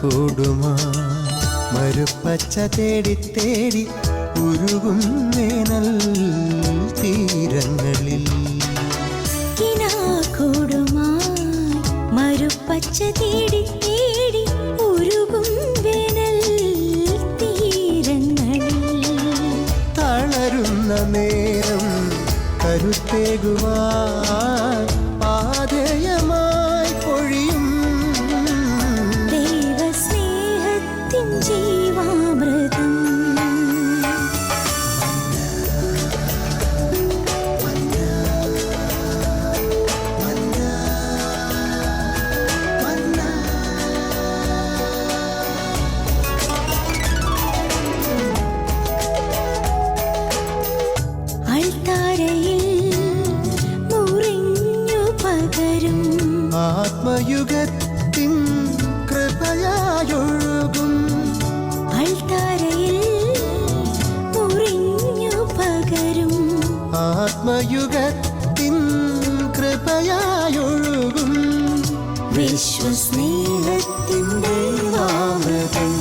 കൂടുമാ മരുപ്പച്ച തേടി തേടി ഉരുകും വേനൽ തീരങ്ങളിൽ. മരുപ്പച്ച തേടി തേടി ഉരുകും വേനൽ തീരങ്ങളിൽ. തളരുന്ന നേരം കരുത്തേകുവാൻ പാതയമായി പൊഴിയും ദൈവസ്നേഹത്തിൻ ജീവാമൃതം. ആത്മയുഗത്തിൻ കൃപയായൊഴുകും. അൾത്താരയിൽ മുറിഞ്ഞു പകരും. ആത്മയുഗത്തിൻ കൃപയായൊഴുകും. വിശ്വസ്നേഹത്തിൻ്റെ അമൃതം.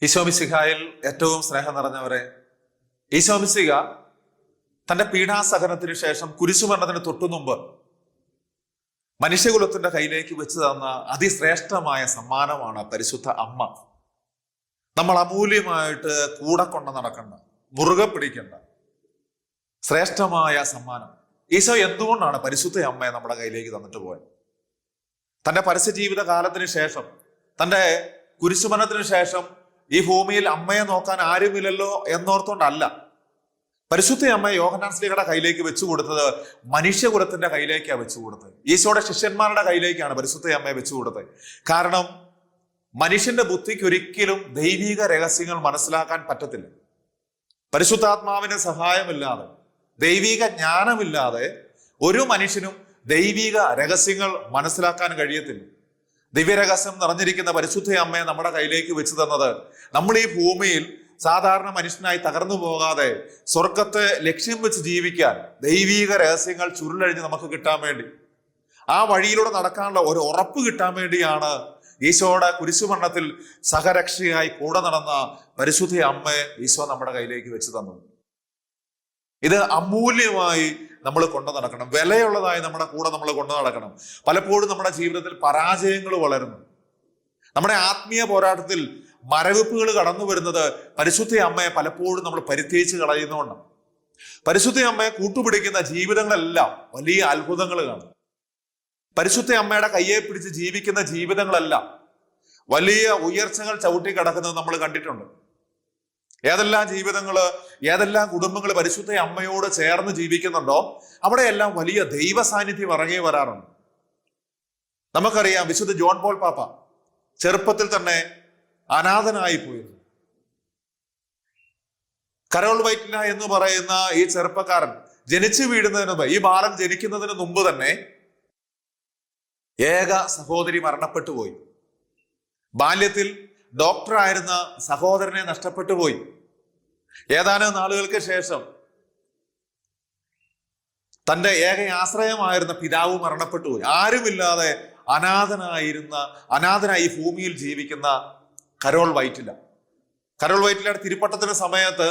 ഈശോ മിശിഹായിൽ ഏറ്റവും സ്നേഹം നിറഞ്ഞവരെ, ഈശോ മിശിഹ തന്റെ പീഡാസഹനത്തിന് ശേഷം കുരിശുമരണത്തിന് തൊട്ടുമുമ്പ് മനുഷ്യകുലത്തിന്റെ കയ്യിലേക്ക് വെച്ച് തന്ന അതിശ്രേഷ്ഠമായ സമ്മാനമാണ് പരിശുദ്ധ അമ്മ. നമ്മൾ അമൂല്യമായിട്ട് കൂടെ കൊണ്ട് നടക്കേണ്ട, മുറുകെ പിടിക്കേണ്ട ശ്രേഷ്ഠമായ സമ്മാനം. ഈശോ എന്തുകൊണ്ടാണ് പരിശുദ്ധ അമ്മയെ നമ്മുടെ കയ്യിലേക്ക് തന്നിട്ട് പോയത്? തന്റെ പരസ്യ ജീവിത കാലത്തിന് ശേഷം, തന്റെ കുരിശുമരണത്തിന് ശേഷം ഈ ഭൂമിയിൽ അമ്മയെ നോക്കാൻ ആരുമില്ലല്ലോ എന്നോർത്തോണ്ടല്ല പരിശുദ്ധ അമ്മ യോഹന്നാൻ ശ്ലീഹയുടെ കയ്യിലേക്ക് വെച്ചു കൊടുത്തത്. മനുഷ്യകുലത്തിന്റെ കയ്യിലേക്കാണ് വെച്ചു കൊടുത്തത്. ഈശോയുടെ ശിഷ്യന്മാരുടെ കയ്യിലേക്കാണ് പരിശുദ്ധ അമ്മയെ വെച്ചു കൊടുത്തത്. കാരണം മനുഷ്യന്റെ ബുദ്ധിക്ക് ഒരിക്കലും ദൈവിക രഹസ്യങ്ങൾ മനസ്സിലാക്കാൻ പറ്റത്തില്ല. പരിശുദ്ധാത്മാവിന്റെ സഹായമില്ലാതെ, ദൈവിക ജ്ഞാനമില്ലാതെ ഒരു മനുഷ്യനും ദൈവിക രഹസ്യങ്ങൾ മനസ്സിലാക്കാൻ കഴിയത്തില്ല. ദിവ്യരഹസ്യം നിറഞ്ഞിരിക്കുന്ന പരിശുദ്ധ അമ്മയെ നമ്മുടെ കയ്യിലേക്ക് വെച്ച് തന്നത് നമ്മൾ ഈ ഭൂമിയിൽ സാധാരണ മനുഷ്യനായി തകർന്നു പോകാതെ സ്വർഗത്തെ ലക്ഷ്യം വെച്ച് ജീവിക്കാൻ ദൈവിക രഹസ്യങ്ങൾ ചുരുളഴിഞ്ഞ് നമുക്ക് കിട്ടാൻ വേണ്ടി, ആ വഴിയിലൂടെ നടക്കാനുള്ള ഒരു ഉറപ്പ് കിട്ടാൻ വേണ്ടിയാണ് ഈശോയുടെ കുരിശുമരണത്തിൽ സഹരക്ഷയായി കൂടെ നടന്ന പരിശുദ്ധ അമ്മയെ ഈശോ നമ്മുടെ കയ്യിലേക്ക് വെച്ച് തന്നത്. ഇത് അമൂല്യമായി നമ്മൾ കൊണ്ടു നടക്കണം, വിലയുള്ളതായി നമ്മുടെ കൂടെ നമ്മൾ കൊണ്ടു നടക്കണം. പലപ്പോഴും നമ്മുടെ ജീവിതത്തിൽ പരാജയങ്ങൾ വളരുന്നു. നമ്മുടെ ആത്മീയ പോരാട്ടത്തിൽ മരവിപ്പുകൾ കടന്നു വരുന്നത് പരിശുദ്ധ അമ്മയെ പലപ്പോഴും നമ്മൾ പരിത്യജിച്ച് കളയുന്നതുകൊണ്ടാണ്. പരിശുദ്ധ അമ്മയെ കൂട്ടുപിടിക്കുന്ന ജീവിതങ്ങളെല്ലാം വലിയ അത്ഭുതങ്ങൾ കാണും. പരിശുദ്ധ അമ്മയുടെ കയ്യെ പിടിച്ച് ജീവിക്കുന്ന ജീവിതങ്ങളെല്ലാം വലിയ ഉയർച്ചകൾ ചവിട്ടി കിടക്കുന്നത് നമ്മൾ കണ്ടിട്ടുണ്ട്. ഏതെല്ലാം ജീവിതങ്ങള്, ഏതെല്ലാം കുടുംബങ്ങൾ പരിശുദ്ധ അമ്മയോട് ചേർന്ന് ജീവിക്കുന്നുണ്ടോ അവിടെയെല്ലാം വലിയ ദൈവ സാന്നിധ്യം ഇറങ്ങി വരാറുണ്ട്. നമുക്കറിയാം, വിശുദ്ധ ജോൺ പോൾ പാപ്പ ചെറുപ്പത്തിൽ തന്നെ അനാഥനായി പോയിരുന്നു. കരോൾ വൈറ്റ്ല എന്ന് പറയുന്ന ഈ ചെറുപ്പക്കാരൻ ജനിച്ചു വീഴുന്നതിന് മുമ്പ്, ഈ ബാലൻ ജനിക്കുന്നതിന് മുമ്പ് തന്നെ ഏക സഹോദരി മരണപ്പെട്ടു പോയി. ബാല്യത്തിൽ ഡോക്ടറായിരുന്ന സഹോദരനെ നഷ്ടപ്പെട്ടു പോയി. ഏതാനും നാളുകൾക്ക് ശേഷം തന്റെ ഏക ആശ്രയമായിരുന്ന പിതാവ് മരണപ്പെട്ടു പോയി. ആരുമില്ലാതെ അനാഥനായി ഭൂമിയിൽ ജീവിക്കുന്ന കരോൾ വൈറ്റില. കരോൾ വൈറ്റിലയുടെ തിരുപ്പട്ടത്തിന് സമയത്ത്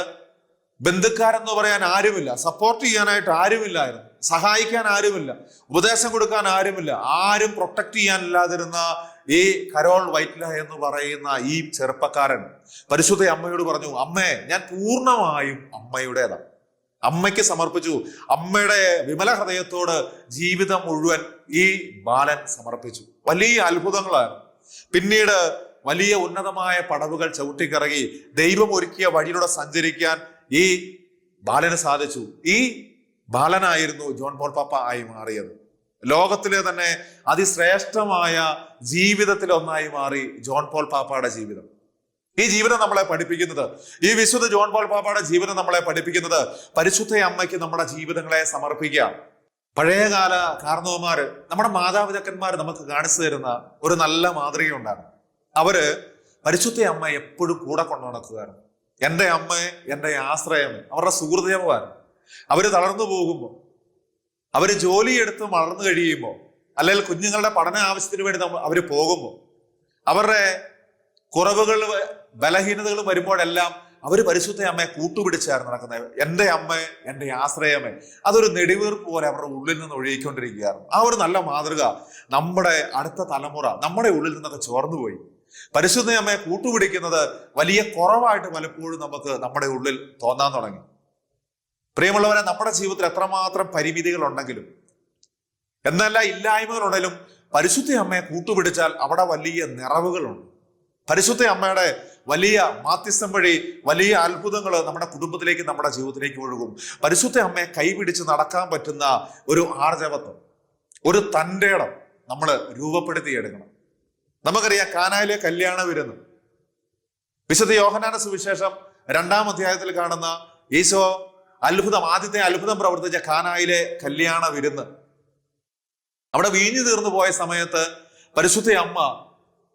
ബന്ധുക്കാരെന്ന് പറയാൻ ആരുമില്ല, സപ്പോർട്ട് ചെയ്യാനായിട്ട് ആരുമില്ലായിരുന്നു, സഹായിക്കാൻ ആരുമില്ല, ഉപദേശം കൊടുക്കാൻ ആരുമില്ല, ആരും പ്രൊട്ടക്ട് ചെയ്യാനില്ലാതിരുന്ന ഈ കരോൾ വൈറ്റ്ല എന്ന് പറയുന്ന ഈ ചെറുപ്പക്കാരൻ പരിശുദ്ധ അമ്മയോട് പറഞ്ഞു, അമ്മേ, ഞാൻ പൂർണ്ണമായും അമ്മയുടേതാണ്. അമ്മയ്ക്ക് സമർപ്പിച്ചു. അമ്മയുടെ വിമല ഹൃദയത്തോട് ജീവിതം മുഴുവൻ ഈ ബാലൻ സമർപ്പിച്ചു. വലിയ അത്ഭുതങ്ങളാണ്. പിന്നീട് വലിയ ഉന്നതമായ പടവുകൾ ചവിട്ടിക്കിറങ്ങി ദൈവം ഒരുക്കിയ വഴിയിലൂടെ സഞ്ചരിക്കാൻ ഈ ബാലന് സാധിച്ചു. ഈ ബാലനായിരുന്നു ജോൺ പോൾ പാപ്പ ആയി മാറിയത്. ലോകത്തിലെ തന്നെ അതിശ്രേഷ്ഠമായ ജീവിതത്തിൽ ഒന്നായി മാറി ജോൺ പോൾ പാപ്പയുടെ ജീവിതം. ഈ ജീവിതം നമ്മളെ പഠിപ്പിക്കുന്നത്, ഈ വിശുദ്ധ ജോൺ പോൾ പാപ്പയുടെ ജീവിതം നമ്മളെ പഠിപ്പിക്കുന്നത് പരിശുദ്ധ അമ്മയ്ക്ക് നമ്മുടെ ജീവിതങ്ങളെ സമർപ്പിക്കാം. പഴയകാല കാർന്നവന്മാര്, നമ്മുടെ മാതാപിതാക്കന്മാര് നമുക്ക് കാണിച്ചു തരുന്ന ഒരു നല്ല മാതൃകയുണ്ടാണ്. അവര് പരിശുദ്ധ അമ്മ എപ്പോഴും കൂടെ കൊണ്ടു നടക്കുകയായിരുന്നു. എൻ്റെ അമ്മ, എൻ്റെ ആശ്രയമേ, അവരുടെ സുഹൃതമായിരുന്നു. അവര് തളർന്നു പോകുമ്പോൾ, അവര് ജോലിയെടുത്ത് വളർന്നു കഴിയുമ്പോൾ, അല്ലെങ്കിൽ കുഞ്ഞുങ്ങളുടെ പഠന ആവശ്യത്തിന് വേണ്ടി അവര് പോകുമ്പോൾ, അവരുടെ കുറവുകൾ, ബലഹീനതകൾ വരുമ്പോഴെല്ലാം അവര് പരിശുദ്ധ അമ്മയെ കൂട്ടുപിടിച്ചായിരുന്നു നടക്കുന്നത്. എൻ്റെ അമ്മ, എൻ്റെ ആശ്രയമേ, അതൊരു നെടുവീർപ്പ് പോലെ അവരുടെ ഉള്ളിൽ നിന്ന് ഒഴുകിക്കൊണ്ടിരിക്കുകയായിരുന്നു. ആ ഒരു നല്ല മാതൃക നമ്മുടെ അടുത്ത തലമുറ നമ്മുടെ ഉള്ളിൽ നിന്നൊക്കെ ചോർന്നുപോയി. പരിശുദ്ധ അമ്മയെ കൂട്ടുപിടിക്കുന്നത് വലിയ കുറവായിട്ട് പലപ്പോഴും നമുക്ക് നമ്മുടെ ഉള്ളിൽ തോന്നാൻ തുടങ്ങി. പ്രിയമുള്ളവരെ, നമ്മുടെ ജീവിതത്തിൽ എത്രമാത്രം പരിമിതികൾ ഉണ്ടെങ്കിലും, എന്നല്ല ഇല്ലായ്മകളുണ്ടെങ്കിലും പരിശുദ്ധ അമ്മയെ കൂട്ടുപിടിച്ചാൽ അവിടെ വലിയ നിറവുകളുണ്ട്. പരിശുദ്ധ അമ്മയുടെ വലിയ മാധ്യസ്ഥം വഴി വലിയ അത്ഭുതങ്ങൾ നമ്മുടെ കുടുംബത്തിലേക്ക്, നമ്മുടെ ജീവിതത്തിലേക്ക് ഒഴുകും. പരിശുദ്ധ അമ്മയെ കൈപിടിച്ച് നടക്കാൻ പറ്റുന്ന ഒരു ആർജവത്വം, ഒരു തൻ്റെ ഇടം നമ്മൾ രൂപപ്പെടുത്തിയെടുക്കണം. നമുക്കറിയാം, കാനായിലെ കല്യാണ വിരുന്ന്, വിശുദ്ധ യോഹന്നാന്റെ സുവിശേഷം 2-ാം അധ്യായത്തിൽ കാണുന്ന ഈശോ ആദ്യത്തെ അത്ഭുതം പ്രവർത്തിച്ച കാനായിലെ കല്യാണ വിരുന്ന്. അവിടെ വീഞ്ഞു തീർന്നു പോയ സമയത്ത് പരിശുദ്ധ അമ്മ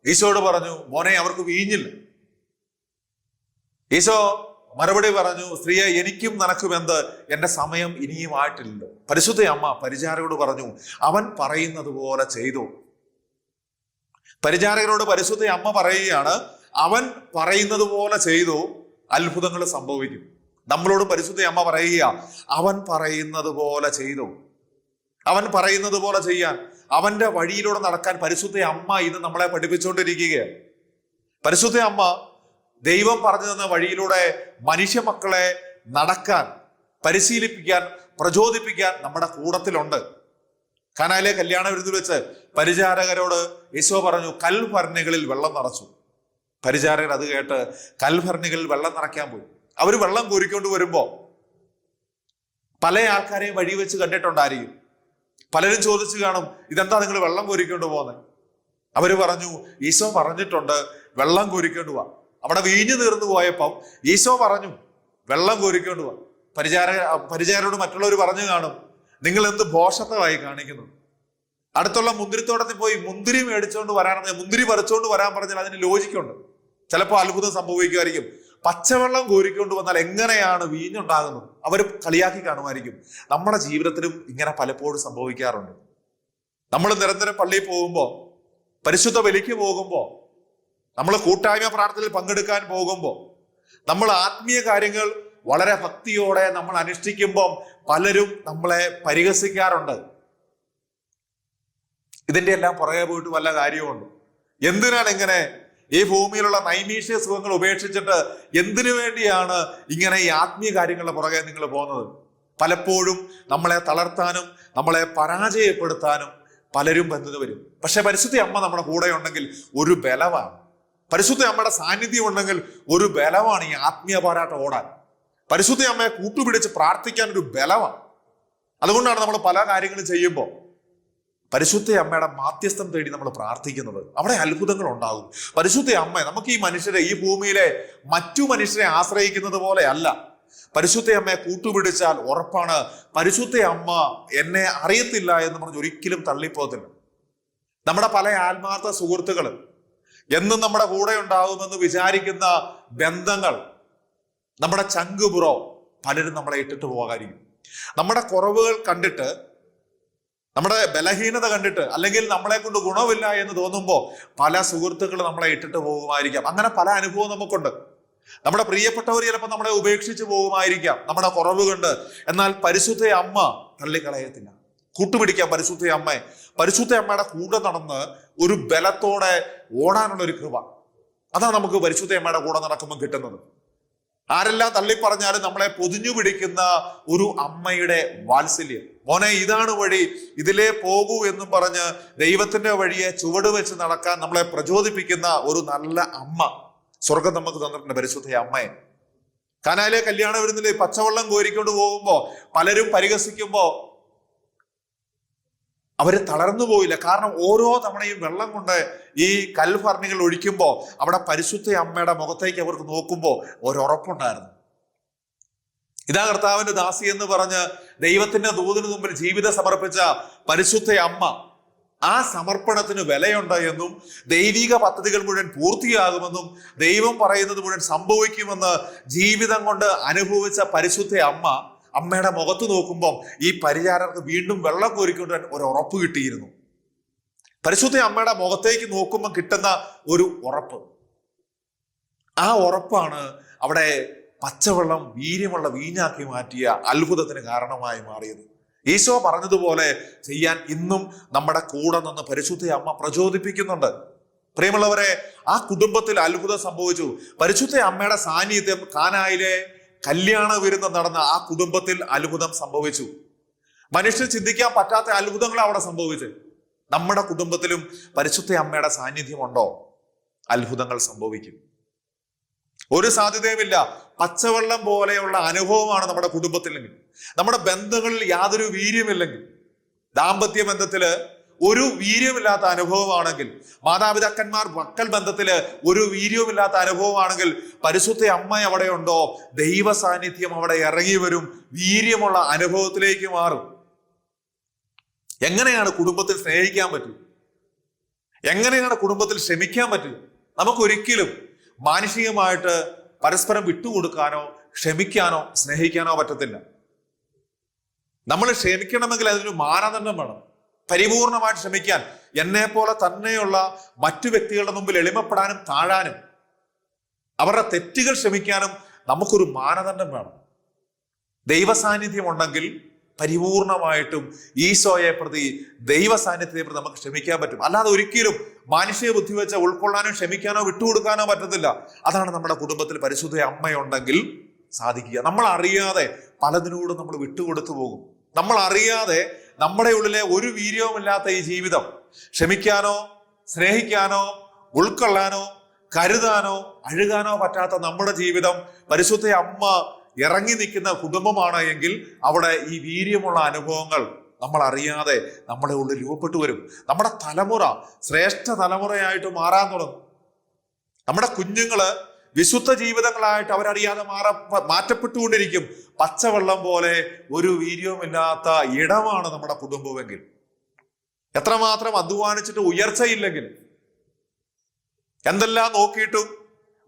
ഈശോയോട് പറഞ്ഞു, മോനെ, അവർക്ക് വീഞ്ഞില്ല. ഈശോ മറുപടി പറഞ്ഞു, സ്ത്രീയെ, എനിക്കും നിനക്കും എന്ത്, എന്റെ സമയം ഇനിയും ആയിട്ടില്ലല്ലോ. പരിശുദ്ധ അമ്മ പരിചാരകരോട് പറഞ്ഞു, അവൻ പറയുന്നത് പോലെ ചെയ്തു. പരിചാരകരോട് പരിശുദ്ധ അമ്മ പറയുകയാണ്, അവൻ പറയുന്നത് പോലെ ചെയ്തു, അത്ഭുതങ്ങൾ സംഭവിക്കും. നമ്മളോട് പരിശുദ്ധ അമ്മ പറയുക, അവൻ പറയുന്നത് പോലെ ചെയ്തു. അവൻ പറയുന്നത് പോലെ ചെയ്യാൻ, അവന്റെ വഴിയിലൂടെ നടക്കാൻ പരിശുദ്ധ അമ്മ ഇത് നമ്മളെ പഠിപ്പിച്ചുകൊണ്ടിരിക്കുകയാണ്. പരിശുദ്ധ അമ്മ ദൈവം പറഞ്ഞു തന്ന വഴിയിലൂടെ മനുഷ്യ മക്കളെ നടക്കാൻ, പരിശീലിപ്പിക്കാൻ, പ്രചോദിപ്പിക്കാൻ നമ്മുടെ കൂടത്തിലുണ്ട്. കാനായിലെ കല്യാണ വിരുന്നിൽ വെച്ച് പരിചാരകരോട് ഈശോ പറഞ്ഞു, കൽഭരണികളിൽ വെള്ളം നിറച്ചു. പരിചാരകർ അത് കേട്ട് കൽഭരണികളിൽ വെള്ളം നിറയ്ക്കാൻ പോയി. അവർ വെള്ളം കോരിക്കൊണ്ട് വരുമ്പോ പല ആൾക്കാരെയും വഴി വെച്ച് കണ്ടിട്ടുണ്ടായിരിക്കും. പലരും ചോദിച്ചു കാണും, ഇതെന്താ നിങ്ങൾ വെള്ളം കോരിക്കൊണ്ട് പോകുന്നത്? അവര് പറഞ്ഞു, ഈശോ പറഞ്ഞിട്ടുണ്ട് വെള്ളം കോരിക്കൊണ്ട് പോവാ. അവിടെ വീഞ്ഞു തീർന്നു പോയപ്പം ഈശോ പറഞ്ഞു വെള്ളം കോരിക്കൊണ്ട് പോവാ. പരിചാരകരോട് മറ്റുള്ളവർ പറഞ്ഞു കാണും, നിങ്ങൾ എന്ത് ഭോഷത്വമായി കാണിക്കുന്നു. അടുത്തുള്ള മുന്തിരിത്തോട്ടത്തിൽ പോയി മുന്തിരി മേടിച്ചുകൊണ്ട് വരാൻ, മുന്തിരി പറിച്ചുകൊണ്ട് വരാൻ പറഞ്ഞാൽ അതിന് ലോജിക്കുണ്ട്. ചിലപ്പോൾ അത്ഭുതം സംഭവിക്കുമായിരിക്കും. പച്ചവെള്ളം കോരിക്കൊണ്ട് വന്നാൽ എങ്ങനെയാണ് വീഞ്ഞുണ്ടാകുന്നത്? അവർ കളിയാക്കി കാണുമായിരിക്കും. നമ്മുടെ ജീവിതത്തിലും ഇങ്ങനെ പലപ്പോഴും സംഭവിക്കാറുണ്ട്. നമ്മൾ നിരന്തരം പള്ളിയിൽ പോകുമ്പോൾ, പരിശുദ്ധ ബലിക്ക് പോകുമ്പോൾ, നമ്മൾ കൂട്ടായ്മ പ്രാർത്ഥനയിൽ പങ്കെടുക്കാൻ പോകുമ്പോൾ, നമ്മൾ ആത്മീയ കാര്യങ്ങൾ വളരെ ഭക്തിയോടെ നമ്മൾ അനുഷ്ഠിക്കുമ്പോൾ പലരും നമ്മളെ പരിഹസിക്കാറുണ്ട്. ഇതിന്റെ എല്ലാം പുറകെ പോയിട്ട് വല്ല കാര്യമുണ്ട്? എന്തിനാണ് ഇങ്ങനെ ഈ ഭൂമിയിലുള്ള നൈമീഷ്യ സുഖങ്ങൾ ഉപേക്ഷിച്ചിട്ട് എന്തിനു വേണ്ടിയാണ് ഇങ്ങനെ ഈ ആത്മീയ കാര്യങ്ങളുടെ പുറകെ നിങ്ങൾ പോകുന്നത്? പലപ്പോഴും നമ്മളെ തളർത്താനും നമ്മളെ പരാജയപ്പെടുത്താനും പലരും ബന്ധുത വരും. പക്ഷെ പരിശുദ്ധ അമ്മ നമ്മുടെ കൂടെ ഉണ്ടെങ്കിൽ ഒരു ബലമാണ്. പരിശുദ്ധ അമ്മയുടെ സാന്നിധ്യം ഉണ്ടെങ്കിൽ ഒരു ബലമാണ് ഈ ആത്മീയ പോരാട്ടം ഓടാൻ. പരിശുദ്ധ അമ്മയെ കൂട്ടുപിടിച്ച് പ്രാർത്ഥിക്കാൻ ഒരു ബലമാണ്. അതുകൊണ്ടാണ് നമ്മൾ പല കാര്യങ്ങളും ചെയ്യുമ്പോൾ പരിശുദ്ധ അമ്മയുടെ മാധ്യസ്ഥം തേടി നമ്മൾ പ്രാർത്ഥിക്കുന്നത്. അവിടെ അത്ഭുതങ്ങൾ ഉണ്ടാകും. പരിശുദ്ധ അമ്മ നമുക്ക് ഈ മനുഷ്യരെ, ഈ ഭൂമിയിലെ മറ്റു മനുഷ്യരെ ആശ്രയിക്കുന്നത് പോലെ അല്ല. പരിശുദ്ധ അമ്മയെ കൂട്ടുപിടിച്ചാൽ ഉറപ്പാണ് പരിശുദ്ധ അമ്മ എന്നെ അറിയത്തില്ല എന്ന് പറഞ്ഞ് ഒരിക്കലും തള്ളിപ്പോകത്തില്ല. നമ്മുടെ പല ആത്മാർത്ഥ സുഹൃത്തുക്കൾ, എന്നും നമ്മുടെ കൂടെ ഉണ്ടാകുമെന്ന് വിചാരിക്കുന്ന ബന്ധങ്ങൾ, നമ്മുടെ ചങ്കുപുറോ പലരും നമ്മളെ ഇട്ടിട്ട് പോകാതിരിക്കും. നമ്മുടെ കുറവുകൾ കണ്ടിട്ട്, നമ്മുടെ ബലഹീനത കണ്ടിട്ട്, അല്ലെങ്കിൽ നമ്മളെ കൊണ്ട് ഗുണമില്ല എന്ന് തോന്നുമ്പോൾ പല സുഹൃത്തുക്കൾ നമ്മളെ ഇട്ടിട്ട് പോകുമായിരിക്കാം. അങ്ങനെ പല അനുഭവം നമുക്കുണ്ട്. നമ്മുടെ പ്രിയപ്പെട്ടവർ ചിലപ്പോൾ നമ്മളെ ഉപേക്ഷിച്ച് പോകുമായിരിക്കാം നമ്മുടെ കുറവ് കണ്ട്. എന്നാൽ പരിശുദ്ധ അമ്മ തള്ളിക്കളയത്തില്ല. കൂട്ടുപിടിക്കാം പരിശുദ്ധ അമ്മയെ. പരിശുദ്ധ അമ്മയുടെ കൂടെ നടന്ന് ഒരു ബലത്തോടെ ഓടാനുള്ള ഒരു കൃപ, അതാണ് നമുക്ക് പരിശുദ്ധ അമ്മയുടെ കൂടെ നടക്കുമ്പോൾ കിട്ടുന്നത്. ആരെല്ലാം തള്ളിപ്പറഞ്ഞാലും നമ്മളെ പൊതിഞ്ഞു പിടിക്കുന്ന ഒരു അമ്മയുടെ വാത്സല്യം. മോനെ, ഇതാണ് വഴി, ഇതിലേ പോകൂ എന്നും പറഞ്ഞ് ദൈവത്തിന്റെ വഴിയെ ചുവട് വെച്ച് നടക്കാൻ നമ്മളെ പ്രചോദിപ്പിക്കുന്ന ഒരു നല്ല അമ്മ സ്വർഗം നമുക്ക് തന്നിട്ടുണ്ട്, പരിശുദ്ധ അമ്മയെ. കാനായിലെ കല്യാണ വിരുന്നില് പച്ചവെള്ളം കോരിക്കൊണ്ട് പോകുമ്പോ പലരും പരിഹസിക്കുമ്പോ അവര് തളർന്നു പോയില്ല. കാരണം ഓരോ തവണയും വെള്ളം കൊണ്ട് ഈ കൽഭരണികൾ ഒഴിക്കുമ്പോൾ അവിടെ പരിശുദ്ധ അമ്മയുടെ മുഖത്തേക്ക് അവർക്ക് നോക്കുമ്പോൾ ഒരുറപ്പുണ്ടായിരുന്നു. ഇതാ കർത്താവിന്റെ ദാസി എന്ന് പറഞ്ഞ് ദൈവത്തിന്റെ ദൂതിന് മുമ്പിൽ ജീവിതം സമർപ്പിച്ച പരിശുദ്ധ അമ്മ. ആ സമർപ്പണത്തിന് വിലയുണ്ട് എന്നും ദൈവിക പദ്ധതികൾ മുഴുവൻ പൂർത്തിയാകുമെന്നും ദൈവം പറയുന്നത് മുഴുവൻ സംഭവിക്കുമെന്ന് ജീവിതം കൊണ്ട് അനുഭവിച്ച പരിശുദ്ധ അമ്മ, അമ്മയുടെ മുഖത്ത് നോക്കുമ്പോൾ ഈ പരിചാരകർക്ക് വീണ്ടും വെള്ളം കോരിക്കൊണ്ട് ഒരു ഉറപ്പ് കിട്ടിയിരുന്നു. പരിശുദ്ധ അമ്മയുടെ മുഖത്തേക്ക് നോക്കുമ്പോൾ കിട്ടുന്ന ഒരു ഉറപ്പ്, ആ ഉറപ്പാണ് അവിടെ പച്ചവെള്ളം വീര്യമുള്ള വീഞ്ഞാക്കി മാറ്റിയ അത്ഭുതത്തിന് കാരണമായി മാറിയത്. ഈശോ പറഞ്ഞതുപോലെ ചെയ്യാൻ ഇന്നും നമ്മുടെ കൂടെ നിന്ന് പരിശുദ്ധ അമ്മ പ്രചോദിപ്പിക്കുന്നുണ്ട്. പ്രിയമുള്ളവരെ, ആ കുടുംബത്തിൽ അത്ഭുതം സംഭവിച്ചു. പരിശുദ്ധ അമ്മയുടെ സാന്നിധ്യം കാനായിലെ കല്യാണ വിരുന്ന് നടന്ന ആ കുടുംബത്തിൽ അത്ഭുതം സംഭവിച്ചു. മനുഷ്യർ ചിന്തിക്കാൻ പറ്റാത്ത അത്ഭുതങ്ങൾ അവിടെ സംഭവിച്ചു. നമ്മുടെ കുടുംബത്തിലും പരിശുദ്ധ അമ്മയുടെ സാന്നിധ്യമുണ്ടോ? അത്ഭുതങ്ങൾ സംഭവിക്കും. ഒരു സാധ്യതയുമില്ല. പച്ചവെള്ളം പോലെയുള്ള അനുഭവമാണ് നമ്മുടെ കുടുംബത്തിലെങ്കിൽ, നമ്മുടെ ബന്ധങ്ങളിൽ യാതൊരു വീര്യമില്ലെങ്കിൽ, ദാമ്പത്യ ബന്ധത്തില് ഒരു വീര്യമില്ലാത്ത അനുഭവമാണെങ്കിൽ, മാതാപിതാക്കന്മാർ മക്കൾ ബന്ധത്തില് ഒരു വീര്യവുമില്ലാത്ത അനുഭവമാണെങ്കിൽ, പരിശുദ്ധ അമ്മ അവിടെ ഉണ്ടോ, ദൈവ സാന്നിധ്യം അവിടെ ഇറങ്ങി വരും, വീര്യമുള്ള അനുഭവത്തിലേക്ക് മാറും. എങ്ങനെയാണ് കുടുംബത്തിൽ സ്നേഹിക്കാൻ പറ്റുക? എങ്ങനെയാണ് കുടുംബത്തിൽ ക്ഷമിക്കാൻ പറ്റുക? നമുക്കൊരിക്കലും മാനുഷികമായിട്ട് പരസ്പരം വിട്ടുകൊടുക്കാനോ ക്ഷമിക്കാനോ സ്നേഹിക്കാനോ പറ്റത്തില്ല. നമ്മൾ ക്ഷമിക്കണമെങ്കിൽ അതിനൊരു മാനദണ്ഡം വേണം. പരിപൂർണമായിട്ട് ക്ഷമിക്കാൻ എന്നെ പോലെ തന്നെയുള്ള മറ്റു വ്യക്തികളുടെ മുമ്പിൽ എളിമപ്പെടാനും താഴാനും അവരുടെ തെറ്റുകൾ ക്ഷമിക്കാനും നമുക്കൊരു മാനദണ്ഡം വേണം. ദൈവസാന്നിധ്യം ഉണ്ടെങ്കിൽ പരിപൂർണമായിട്ടും ഈശോയെ പ്രതി, ദൈവ സാന്നിധ്യത്തെ പ്രതി നമുക്ക് ക്ഷമിക്കാൻ പറ്റും. അല്ലാതെ ഒരിക്കലും മാനുഷിക ബുദ്ധി വെച്ച് ഉൾക്കൊള്ളാനോ ക്ഷമിക്കാനോ വിട്ടുകൊടുക്കാനോ പറ്റത്തില്ല. അതാണ് നമ്മുടെ കുടുംബത്തിൽ പരിശുദ്ധ അമ്മയുണ്ടെങ്കിൽ സാധിക്കുക. നമ്മൾ അറിയാതെ പലതിനോടും നമ്മൾ വിട്ടുകൊടുത്തു പോകും. നമ്മൾ അറിയാതെ നമ്മുടെ ഉള്ളിലെ ഒരു വീര്യവുമില്ലാത്ത ഈ ജീവിതം ക്ഷമിക്കാനോ സ്നേഹിക്കാനോ ഉൾക്കൊള്ളാനോ കരുതാനോ അഴുകാനോ പറ്റാത്ത നമ്മുടെ ജീവിതം പരിശുദ്ധ അമ്മ ഇറങ്ങി നിൽക്കുന്ന കുടുംബമാണ് എങ്കിൽ അവിടെ ഈ വീര്യമുള്ള അനുഭവങ്ങൾ നമ്മൾ അറിയാതെ നമ്മുടെ ഉള്ളിൽ രൂപപ്പെട്ടു വരും. നമ്മുടെ തലമുറ ശ്രേഷ്ഠ തലമുറയായിട്ട് മാറാൻ തുടങ്ങും. നമ്മുടെ കുഞ്ഞുങ്ങള് വിശുദ്ധ ജീവിതങ്ങളായിട്ട് അവരറിയാതെ മാറ്റപ്പെട്ടുകൊണ്ടിരിക്കും. പച്ചവെള്ളം പോലെ ഒരു വീര്യവുമില്ലാത്ത ഇടമാണ് നമ്മുടെ കുടുംബമെങ്കിൽ, എത്രമാത്രം അധ്വാനിച്ചിട്ട് ഉയർച്ചയില്ലെങ്കിൽ, എന്തെല്ലാം നോക്കിയിട്ടും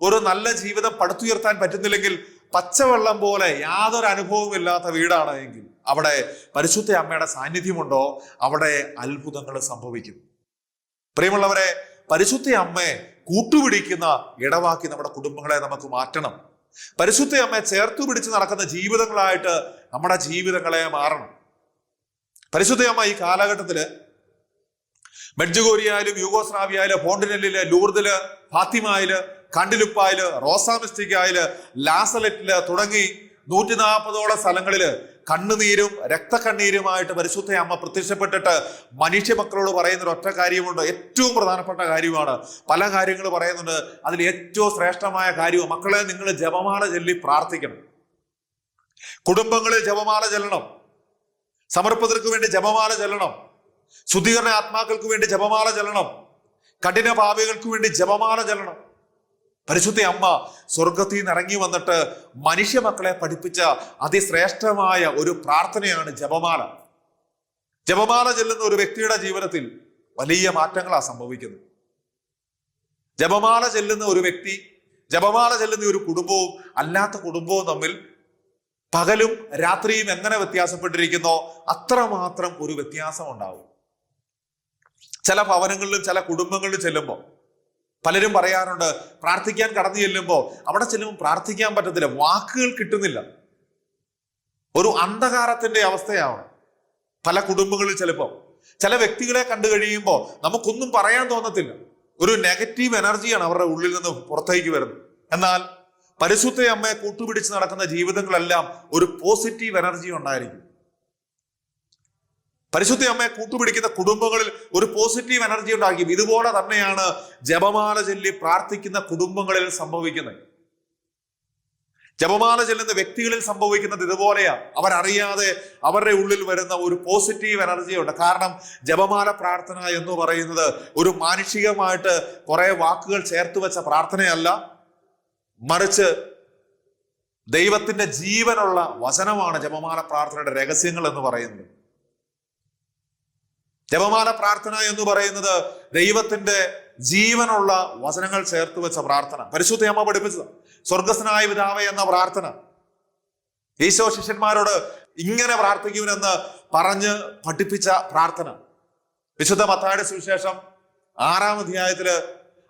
ഒരു നല്ല ജീവിതം പടുത്തുയർത്താൻ പറ്റുന്നില്ലെങ്കിൽ, പച്ചവെള്ളം പോലെ യാതൊരു അനുഭവവും ഇല്ലാത്ത വീടാണ് എങ്കിൽ അവിടെ പരിശുദ്ധ അമ്മയുടെ സാന്നിധ്യമുണ്ടോ അവിടെ അത്ഭുതങ്ങൾ സംഭവിക്കും. പ്രിയമുള്ളവരെ, പരിശുദ്ധ അമ്മയെ കൂട്ടുപിടിക്കുന്ന ഇടവാക്കി നമ്മുടെ കുടുംബങ്ങളെ നമുക്ക് മാറ്റണം. പരിശുദ്ധ അമ്മയെ ചേർത്തു പിടിച്ച് നടക്കുന്ന ജീവിതങ്ങളായിട്ട് നമ്മുടെ ജീവിതങ്ങളെ മാറണം. പരിശുദ്ധ അമ്മ ഈ കാലഘട്ടത്തില് മെഡ്ജുഗോരിയയിലും യൂഗോസ്ലാവിയയില് ഫോണ്ടിനെല്ലില് ലൂർദില് ഫാത്തിമയില് കണ്ടിലുപ്പായില് റോസാമിസ്റ്റിക്കായില് ലാസലറ്റില് തുടങ്ങി 140ഓളം സ്ഥലങ്ങളില് കണ്ണുനീരും രക്തക്കണ്ണീരുമായിട്ട് പരിശുദ്ധ അമ്മ പ്രത്യക്ഷപ്പെട്ടിട്ട് മനുഷ്യ മക്കളോട് പറയുന്ന ഒറ്റ കാര്യമുണ്ട്. ഏറ്റവും പ്രധാനപ്പെട്ട കാര്യമാണ്. പല കാര്യങ്ങൾ പറയുന്നുണ്ട്. അതിൽ ഏറ്റവും ശ്രേഷ്ഠമായ കാര്യവും, മക്കളെ നിങ്ങൾ ജപമാല ചൊല്ലി പ്രാർത്ഥിക്കണം. കുടുംബങ്ങളിൽ ജപമാല ചൊല്ലണം. സമർപ്പിതർക്ക് വേണ്ടി ജപമാല ചൊല്ലണം. ശുദ്ധീകരണ ആത്മാക്കൾക്ക് വേണ്ടി ജപമാല ചൊല്ലണം. കഠിന പാപികൾക്ക് വേണ്ടി ജപമാല ചൊല്ലണം. പരിശുദ്ധ അമ്മ സ്വർഗത്തിൽ നിന്ന് ഇറങ്ങി വന്നിട്ട് മനുഷ്യ മക്കളെ പഠിപ്പിച്ച അതിശ്രേഷ്ഠമായ ഒരു പ്രാർത്ഥനയാണ് ജപമാല. ജപമാല ചൊല്ലുന്ന ഒരു വ്യക്തിയുടെ ജീവിതത്തിൽ വലിയ മാറ്റങ്ങളാണ് സംഭവിക്കുന്നത്. ജപമാല ചൊല്ലുന്ന ഒരു വ്യക്തി, ജപമാല ചൊല്ലുന്ന ഒരു കുടുംബവും അല്ലാത്ത കുടുംബവും തമ്മിൽ പകലും രാത്രിയും എങ്ങനെ വ്യത്യാസപ്പെട്ടിരിക്കുന്നോ അത്രമാത്രം ഒരു വ്യത്യാസം ഉണ്ടാവും. ചില ഭവനങ്ങളിലും ചില കുടുംബങ്ങളിലും ചെല്ലുമ്പോൾ പലരും പറയാറുണ്ട്, പ്രാർത്ഥിക്കാൻ കടന്നു ചെല്ലുമ്പോൾ അവിടെ ചെല്ലുമ്പോൾ പ്രാർത്ഥിക്കാൻ പറ്റത്തില്ല, വാക്കുകൾ കിട്ടുന്നില്ല, ഒരു അന്ധകാരത്തിന്റെ അവസ്ഥയാണ് പല കുടുംബങ്ങളിൽ. ചിലപ്പോൾ ചില വ്യക്തികളെ കണ്ടു കഴിയുമ്പോൾ നമുക്കൊന്നും പറയാൻ തോന്നത്തില്ല. ഒരു നെഗറ്റീവ് എനർജിയാണ് അവരുടെ ഉള്ളിൽ നിന്ന് പുറത്തേക്ക് വരുന്നത്. എന്നാൽ പരിശുദ്ധ അമ്മയെ കൂട്ടുപിടിച്ച് നടക്കുന്ന ജീവിതങ്ങളെല്ലാം ഒരു പോസിറ്റീവ് എനർജി ഉണ്ടായിരിക്കും. പരിശുദ്ധ അമ്മയെ കൂട്ടുപിടിക്കുന്ന കുടുംബങ്ങളിൽ ഒരു പോസിറ്റീവ് എനർജി ഉണ്ടാക്കി. ഇതുപോലെ തന്നെയാണ് ജപമാല ചൊല്ലി പ്രാർത്ഥിക്കുന്ന കുടുംബങ്ങളിൽ സംഭവിക്കുന്നത്. ജപമാല ചെല്ലുന്ന വ്യക്തികളിൽ സംഭവിക്കുന്നത് ഇതുപോലെയാ. അവരറിയാതെ അവരുടെ ഉള്ളിൽ വരുന്ന ഒരു പോസിറ്റീവ് എനർജി ഉണ്ട്. കാരണം ജപമാല പ്രാർത്ഥന എന്ന് പറയുന്നത് ഒരു മാനുഷികമായിട്ട് കുറെ വാക്കുകൾ ചേർത്ത് വെച്ച പ്രാർത്ഥനയല്ല, മറിച്ച് ദൈവത്തിന്റെ ജീവനുള്ള വചനമാണ് ജപമാല പ്രാർത്ഥനയുടെ രഹസ്യങ്ങൾ എന്ന് പറയുന്നത്. ജപമാല പ്രാർത്ഥന എന്ന് പറയുന്നത് ദൈവത്തിന്റെ ജീവനുള്ള വചനങ്ങൾ ചേർത്ത് വെച്ച പ്രാർത്ഥന. പരിശുദ്ധ അമ്മ പഠിപ്പിച്ചത് സ്വർഗസ്നായ പിതാവേ എന്ന പ്രാർത്ഥന. ഈശോ ശിഷ്യന്മാരോട് ഇങ്ങനെ പ്രാർത്ഥിക്കുമെന്ന് പറഞ്ഞ് പഠിപ്പിച്ച പ്രാർത്ഥന. വിശുദ്ധ മത്തായിയുടെ സുവിശേഷം 6-ാം അധ്യായത്തില്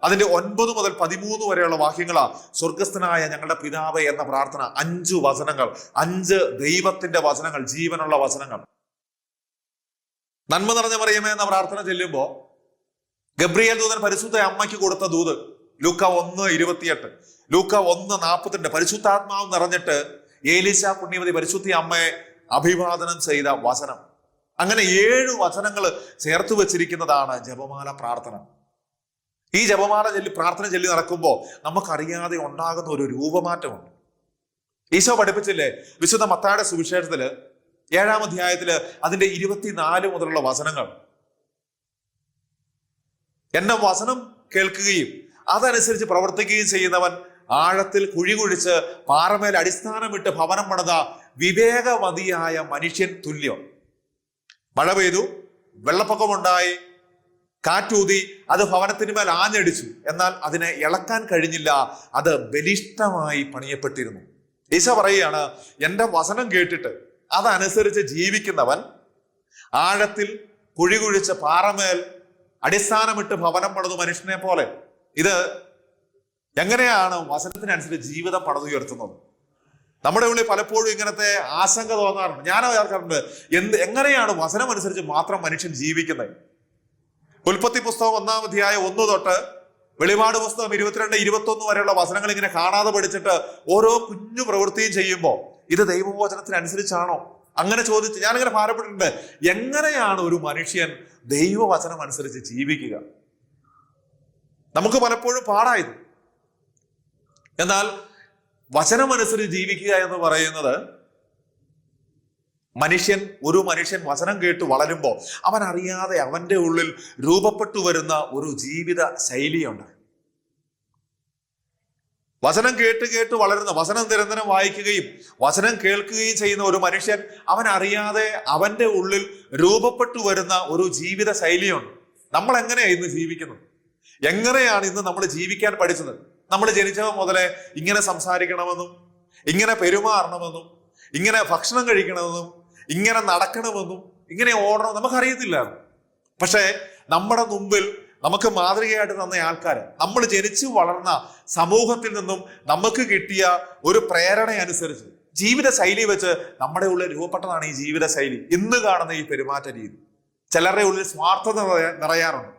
അതിന്റെ 9 മുതൽ 13 വരെയുള്ള വാക്യങ്ങളാ സ്വർഗസ്ഥനായ ഞങ്ങളുടെ പിതാവേ എന്ന പ്രാർത്ഥന. 5 വചനങ്ങൾ, 5 ദൈവത്തിന്റെ വചനങ്ങൾ, ജീവനുള്ള വചനങ്ങൾ. നന്മ നിറഞ്ഞ മറിയമേ എന്ന പ്രാർത്ഥന ചെല്ലുമ്പോ ഗബ്രിയേൽ ദൂതൻ പരിശുദ്ധ അമ്മയ്ക്ക് കൊടുത്ത ദൂത് ലൂക്ക 1:28, ലൂക്ക 1:42 പരിശുദ്ധാത്മാവ് നിറഞ്ഞിട്ട് ഏലീശ പുണ്യവതി പരിശുദ്ധ അമ്മയെ അഭിവാദനം ചെയ്ത വചനം. അങ്ങനെ 7 വചനങ്ങൾ ചേർത്ത് വെച്ചിരിക്കുന്നതാണ് ജപമാല പ്രാർത്ഥന. ഈ ജപമാല പ്രാർത്ഥന ചൊല്ലി നടക്കുമ്പോൾ നമുക്കറിയാതെ ഉണ്ടാകുന്ന ഒരു രൂപമാറ്റമുണ്ട്. ഈശോ പഠിപ്പിച്ചില്ലേ വിശുദ്ധ മത്തായിയുടെ സുവിശേഷത്തില് 7-ാം അധ്യായത്തില് അതിന്റെ 24 മുതലുള്ള വചനങ്ങൾ. എന്നെ വചനം കേൾക്കുകയും അതനുസരിച്ച് പ്രവർത്തിക്കുകയും ചെയ്യുന്നവൻ ആഴത്തിൽ കുഴി കുഴിച്ച് പാറമേൽ അടിസ്ഥാനമിട്ട് ഭവനം പണിത വിവേകവതിയായ മനുഷ്യൻ തുല്യം. മഴ പെയ്തു, വെള്ളപ്പൊക്കമുണ്ടായി, കാറ്റൂതി, അത് ഭവനത്തിന് മേൽ ആഞ്ഞടിച്ചു. എന്നാൽ അതിനെ ഇളക്കാൻ കഴിഞ്ഞില്ല, അത് ബലിഷ്ഠമായി പണിയപ്പെട്ടിരുന്നു. ഈശോ പറയുകയാണ്, എന്റെ വചനം കേട്ടിട്ട് അതനുസരിച്ച് ജീവിക്കുന്നവൻ ആഴത്തിൽ കുഴി കുഴിച്ച് പാറമേൽ അടിസ്ഥാനമിട്ട് ഭവനം പണിതു മനുഷ്യനെ പോലെ. ഇത് എങ്ങനെയാണ് വചനത്തിനനുസരിച്ച് ജീവിതം പണിതുയർത്തുന്നത്? നമ്മുടെ ഉള്ളിൽ പലപ്പോഴും ഇങ്ങനത്തെ ആശങ്ക തോന്നാറുണ്ട്. ഞാൻ ഓർക്കാറുണ്ട്, എങ്ങനെയാണ് വചനം അനുസരിച്ച് മാത്രം മനുഷ്യൻ ജീവിക്കുന്നത്? ഉൽപ്പത്തി പുസ്തകം 1-ാം അധ്യായം 1 തൊട്ട് വെളിപാട് പുസ്തകം 22-21 വരെയുള്ള വചനങ്ങൾ ഇങ്ങനെ കാണാതെ പഠിച്ചിട്ട് ഓരോ കുഞ്ഞു പ്രവൃത്തിയും ചെയ്യുമ്പോൾ ഇത് ദൈവവചനത്തിനനുസരിച്ചാണോ? അങ്ങനെ ചോദിച്ച് ഞാനിങ്ങനെ ഭാരപ്പെട്ടിട്ടുണ്ട്, എങ്ങനെയാണ് ഒരു മനുഷ്യൻ ദൈവവചനം അനുസരിച്ച് ജീവിക്കുക? നമുക്ക് പലപ്പോഴും പാടായത്. എന്നാൽ വചനമനുസരിച്ച് ജീവിക്കുക എന്ന് പറയുന്നത് ഒരു മനുഷ്യൻ വചനം കേട്ട് വളരുമ്പോൾ അവൻ അറിയാതെ അവന്റെ ഉള്ളിൽ രൂപപ്പെട്ടു വരുന്ന ഒരു ജീവിത ശൈലിയുണ്ട്. വചനം കേട്ട് വളരുന്ന, വചനം നിരന്തരം വായിക്കുകയും വചനം കേൾക്കുകയും ചെയ്യുന്ന ഒരു മനുഷ്യൻ അവൻ അറിയാതെ അവന്റെ ഉള്ളിൽ രൂപപ്പെട്ടു വരുന്ന ഒരു ജീവിത ശൈലിയുണ്ട്. നമ്മൾ എങ്ങനെയാണ് ഇന്ന് ജീവിക്കുന്നത്? എങ്ങനെയാണ് ഇന്ന് നമ്മൾ ജീവിക്കാൻ പഠിച്ചത്? നമ്മൾ ജനിച്ചത് മുതലേ ഇങ്ങനെ സംസാരിക്കണമെന്നും ഇങ്ങനെ പെരുമാറണമെന്നും ഇങ്ങനെ ഭക്ഷണം കഴിക്കണമെന്നും ഇങ്ങനെ നടക്കണമെന്നും ഇങ്ങനെ ഓടണം നമുക്കറിയത്തില്ല. പക്ഷേ നമ്മുടെ മുമ്പിൽ നമുക്ക് മാതൃകയായിട്ട് തന്ന ആൾക്കാർ, നമ്മൾ ജനിച്ചു വളർന്ന സമൂഹത്തിൽ നിന്നും നമുക്ക് കിട്ടിയ ഒരു പ്രേരണ അനുസരിച്ച് ജീവിത ശൈലി വെച്ച് നമ്മുടെ ഉള്ളിൽ രൂപപ്പെട്ടതാണ് ഈ ജീവിത ശൈലി. ഇന്ന് കാണുന്ന ഈ പെരുമാറ്റ രീതി. ചിലരുടെ ഉള്ളിൽ സ്വാർത്ഥത നിറയാറുണ്ട്.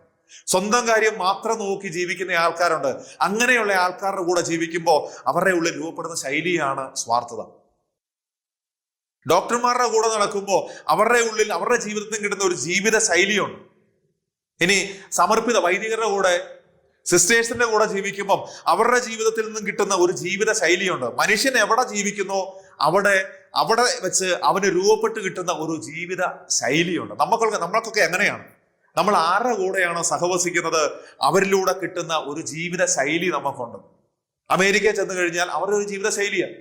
സ്വന്തം കാര്യം മാത്രം നോക്കി ജീവിക്കുന്ന ആൾക്കാരുണ്ട്. അങ്ങനെയുള്ള ആൾക്കാരുടെ കൂടെ ജീവിക്കുമ്പോൾ അവരുടെ ഉള്ളിൽ രൂപപ്പെടുന്ന ശൈലിയാണ് സ്വാർത്ഥത. ഡോക്ടർമാരുടെ കൂടെ നടക്കുമ്പോൾ അവരുടെ ഉള്ളിൽ അവരുടെ ജീവിതത്തിൽ കിട്ടുന്ന ഒരു ജീവിത ശൈലിയുണ്ട്. ഇനി സമർപ്പിത വൈദികരുടെ കൂടെ, സിസ്റ്റേഴ്സിന്റെ കൂടെ ജീവിക്കുമ്പോൾ അവരുടെ ജീവിതത്തിൽ നിന്നും കിട്ടുന്ന ഒരു ജീവിത ശൈലിയുണ്ട്. മനുഷ്യൻ എവിടെ ജീവിക്കുന്നോ അവിടെ വെച്ച് അവന് രൂപപ്പെട്ട് കിട്ടുന്ന ഒരു ജീവിത ശൈലിയുണ്ട്. നമ്മൾക്കൊക്കെ എങ്ങനെയാണ്? നമ്മൾ ആരുടെ കൂടെയാണോ സഹവസിക്കുന്നത് അവരിലൂടെ കിട്ടുന്ന ഒരു ജീവിത ശൈലി നമുക്കുണ്ട്. അമേരിക്കയിൽ ചെന്ന് കഴിഞ്ഞാൽ അവരുടെ ഒരു ജീവിത ശൈലിയാണ്.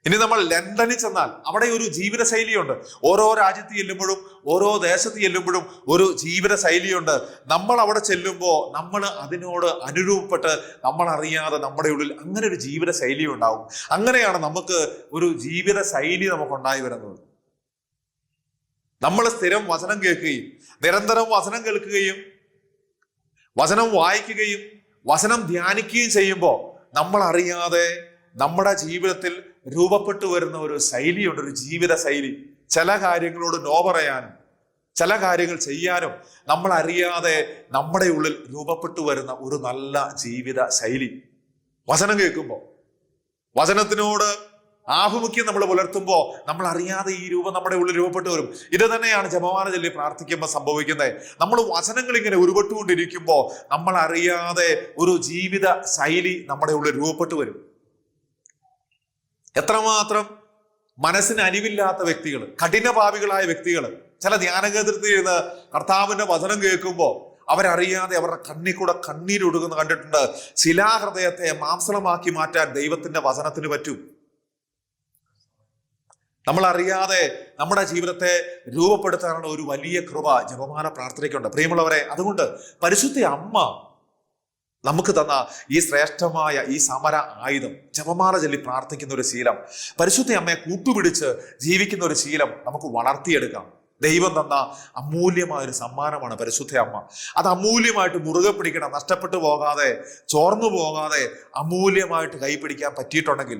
ഇനി നമ്മൾ ലണ്ടനിൽ ചെന്നാൽ അവിടെ ഒരു ജീവിത ശൈലിയുണ്ട്. ഓരോ രാജ്യത്ത് ചെല്ലുമ്പോഴും ഓരോ ദേശത്ത് ചെല്ലുമ്പോഴും ഒരു ജീവിത ശൈലിയുണ്ട്. നമ്മൾ അവിടെ ചെല്ലുമ്പോൾ നമ്മൾ അതിനോട് അനുരൂപപ്പെട്ട് നമ്മൾ അറിയാതെ നമ്മുടെ ഉള്ളിൽ അങ്ങനെ ഒരു ജീവിത ശൈലി ഉണ്ടാവും. അങ്ങനെയാണ് നമുക്ക് ഒരു ജീവിത ശൈലി നമുക്കുണ്ടായി വരുന്നത്. നമ്മൾ സ്ഥിരം വചനം കേൾക്കുകയും നിരന്തരം വചനം കേൾക്കുകയും വചനം വായിക്കുകയും വചനം ധ്യാനിക്കുകയും ചെയ്യുമ്പോൾ നമ്മൾ അറിയാതെ നമ്മുടെ ജീവിതത്തിൽ രൂപപ്പെട്ടു വരുന്ന ഒരു ശൈലിയുണ്ട്, ഒരു ജീവിത ശൈലി. ചില കാര്യങ്ങളോട് നോ പറയാനും ചില കാര്യങ്ങൾ ചെയ്യാനും നമ്മൾ അറിയാതെ നമ്മുടെ ഉള്ളിൽ രൂപപ്പെട്ടു വരുന്ന ഒരു നല്ല ജീവിത ശൈലി. വചനം കേൾക്കുമ്പോൾ, വചനത്തിനോട് ആഭിമുഖ്യം നമ്മൾ പുലർത്തുമ്പോൾ നമ്മൾ അറിയാതെ ഈ രൂപം നമ്മുടെ ഉള്ളിൽ രൂപപ്പെട്ടു വരും. ഇത് തന്നെയാണ് ജപമാല ചൊല്ലി പ്രാർത്ഥിക്കുമ്പോൾ സംഭവിക്കുന്നത്. നമ്മൾ വചനങ്ങൾ ഇങ്ങനെ ഉരുപെട്ടുകൊണ്ടിരിക്കുമ്പോൾ നമ്മൾ അറിയാതെ ഒരു ജീവിത ശൈലി നമ്മുടെ ഉള്ളിൽ രൂപപ്പെട്ടു വരും. എത്രമാത്രം മനസ്സിന് അലിവില്ലാത്ത വ്യക്തികൾ, കഠിനഭാവികളായ വ്യക്തികൾ ചില ധ്യാനകേന്ദ്രത്തിൽ ഇരുന്ന് കർത്താവിന്റെ വചനം കേൾക്കുമ്പോൾ അവരറിയാതെ അവരുടെ കണ്ണിൽ കൂടെ കണ്ണീരൊഴുകുന്ന കണ്ടിട്ടുണ്ട്. ശിലാഹൃദയത്തെ മാംസളമാക്കി മാറ്റാൻ ദൈവത്തിന്റെ വചനത്തിന് പറ്റും. നമ്മൾ അറിയാതെ നമ്മുടെ ജീവിതത്തെ രൂപപ്പെടുത്താനുള്ള ഒരു വലിയ കൃപ ജപമാല പ്രാർത്ഥനയ്ക്കുണ്ട്. പ്രിയമുള്ളവരെ, അതുകൊണ്ട് പരിശുദ്ധ അമ്മ നമുക്ക് തന്ന ഈ ശ്രേഷ്ഠമായ ഈ സമര ആയുധം, ജപമാല ചൊല്ലി പ്രാർത്ഥിക്കുന്ന ഒരു ശീലം, പരിശുദ്ധ അമ്മയെ കൂട്ടുപിടിച്ച് ജീവിക്കുന്ന ഒരു ശീലം നമുക്ക് വളർത്തിയെടുക്കാം. ദൈവം തന്ന അമൂല്യമായൊരു സമ്മാനമാണ് പരിശുദ്ധ അമ്മ. അത് അമൂല്യമായിട്ട് മുറുകെ പിടിക്കണം. നഷ്ടപ്പെട്ടു പോകാതെ, ചോർന്നു പോകാതെ അമൂല്യമായിട്ട് കൈപിടിക്കാൻ പറ്റിയിട്ടുണ്ടെങ്കിൽ,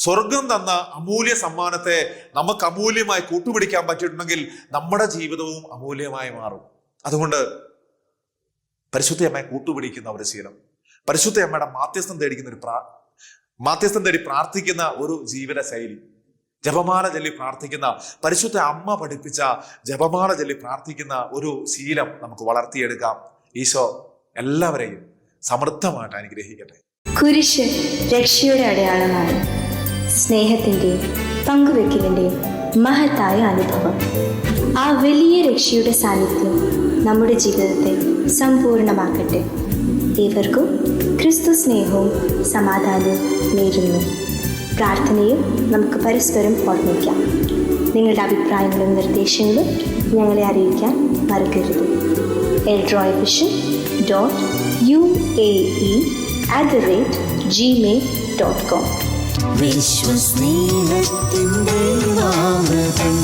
സ്വർഗം തന്ന അമൂല്യ സമ്മാനത്തെ നമുക്ക് അമൂല്യമായി കൂട്ടുപിടിക്കാൻ പറ്റിയിട്ടുണ്ടെങ്കിൽ നമ്മുടെ ജീവിതവും അമൂല്യമായി മാറും. അതുകൊണ്ട് പരിശുദ്ധ അമ്മയെ കൂട്ടുപിടിക്കുന്ന ഒരു ശീലം, പരിശുദ്ധ അമ്മയുടെ മാധ്യസ്ഥം തേടി പ്രാർത്ഥിക്കുന്ന ഒരു ജീവിത ശൈലി, ജപമാല ചൊല്ലി പ്രാർത്ഥിക്കുന്ന, പരിശുദ്ധ അമ്മ പഠിപ്പിച്ച ജപമാല ചൊല്ലി പ്രാർത്ഥിക്കുന്ന ഒരു ശീലം നമുക്ക് വളർത്തിയെടുക്കാം. ഈശോ എല്ലാവരെയും സമൃദ്ധമായിട്ട് അനുഗ്രഹിക്കട്ടെ. കുരിശ് രക്ഷയുടെ അടയാളമാണ്. സ്നേഹത്തിൻ്റെയും പങ്കുവെക്കലിൻ്റെയും മഹത്തായ അനുഭവം. ആ വലിയ രക്ഷയുടെ സാന്നിധ്യം നമ്മുടെ ജീവിതത്തെ സമ്പൂർണ്ണമാക്കട്ടെ. ഏവർക്കും ക്രിസ്തു സ്നേഹവും സമാധാനവും നേരുന്നു. പ്രാർത്ഥനയിൽ നമുക്ക് പരസ്പരം ഓർമ്മിക്കാം. നിങ്ങളുടെ അഭിപ്രായങ്ങളും നിർദ്ദേശങ്ങളും ഞങ്ങളെ അറിയിക്കാൻ മറക്കരുത്. eldroyvision.uae@gmail.com. വിശ്വസ്നേഹത്തിൻ്റെ അമൃതം.